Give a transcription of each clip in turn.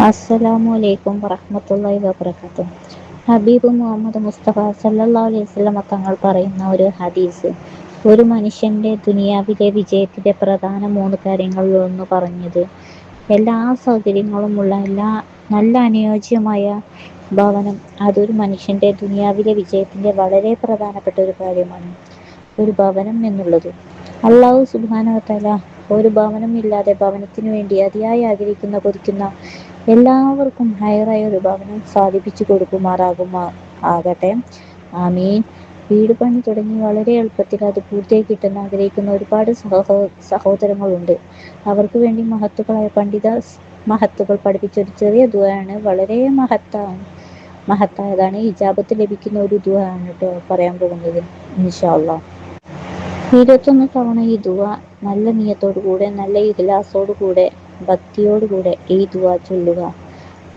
അസ്സലാമു അലൈക്കും വറഹ്മത്തുള്ളാഹി വബറകാതുഹു. ഹബീബ് മുഹമ്മദ് മുസ്തഫ സല്ലല്ലാഹു അലൈഹി വസല്ലമ തങ്ങൾ പറയുന്ന ഒരു ഹദീസ്, ഒരു മനുഷ്യന്റെ ദുനിയാവിലെ വിജയത്തിന്റെ പ്രധാന മൂന്ന് കാര്യങ്ങളിൽ ഒന്ന് പറഞ്ഞത്, എല്ലാ സൗകര്യങ്ങളുമുള്ള നല്ല അനുയോജ്യമായ ഭവനം അതൊരു മനുഷ്യന്റെ ദുനിയാവിലെ വിജയത്തിന്റെ വളരെ പ്രധാനപ്പെട്ട ഒരു കാര്യമാണ്. ഒരു ഭവനം എന്നുള്ളത് അല്ലാഹു സുബ്ഹാനഹു വ തആല ഒരു ഭവനം ഇല്ലാതെ ഭവനത്തിനു വേണ്ടി അതിയായി ആഗ്രഹിക്കുന്ന കൊതിക്കുന്ന എല്ലാവർക്കും ഹൈറായ ഒരു ഭവനം സാധിപ്പിച്ചു ആകട്ടെ. ആമീൻ. വീട് പണി തുടങ്ങി വളരെ എളുപ്പത്തിൽ അത് പൂർത്തിയായി കിട്ടാൻ ആഗ്രഹിക്കുന്ന ഒരുപാട് സഹോദരങ്ങളുണ്ട്. അവർക്ക് വേണ്ടി മഹത്തുക്കൾ പഠിപ്പിച്ച ഒരു ചെറിയ ദുആയാണ്, വളരെ മഹത്തായതാണ്. ഇജാബത്ത് ലഭിക്കുന്ന ഒരു ദുആ ആണ് കേട്ടോ പറയാൻ പോകുന്നത്, ഇൻഷാ അല്ലാഹ്. 21 തവണ ഈ ദുആ നല്ല നിയ്യത്തോടുകൂടെ, നല്ല ഇഖ്ലാസോടുകൂടെ, ഭക്തിയോടുകൂടെ ഈ ദുആ ചൊല്ലുക.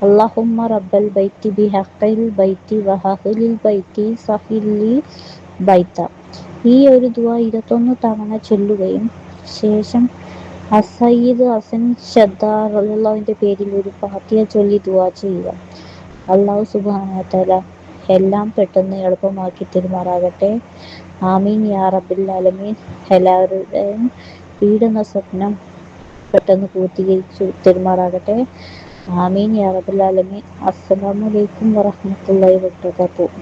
അല്ലാഹുമ്മ റബ്ബൽ ബൈത്തി ബിഹഖിൽ ബൈത്തി വഅഹ്ലിൽ ബൈത്തി സഹില്ലി ബൈത്ത. ഈ ഒരു ദുആ 21 തവണ ചൊല്ലുകയും ശേഷം അസ്സയ്യിദ് ഹസൻ ഷദ്ദാർ റളിയല്ലാഹുവിന്റെ പേരിൽ ഒരു ഫാത്തിഹ ചൊല്ലി ദുആ ചെയ്യുക. അല്ലാഹു സുബ്ഹാനഹു വ തആല എല്ലാം പെട്ടെന്ന് എളുപ്പമാക്കി തരുമാറാകട്ടെ. ആമീൻ യാ റബ്ബൽ ആലമീൻ. എല്ലാവരുടെയും വീടെന്ന സ്വപ്നം പെട്ടെന്ന് പൂർത്തീകരിച്ചു തരുമാറാകട്ടെ. ആമീൻ യാ റബ്ബൽ ആലമീൻ. അസ്സലാമു അലൈക്കും വറഹ്മത്തുള്ളാഹി വബറകാതുഹു.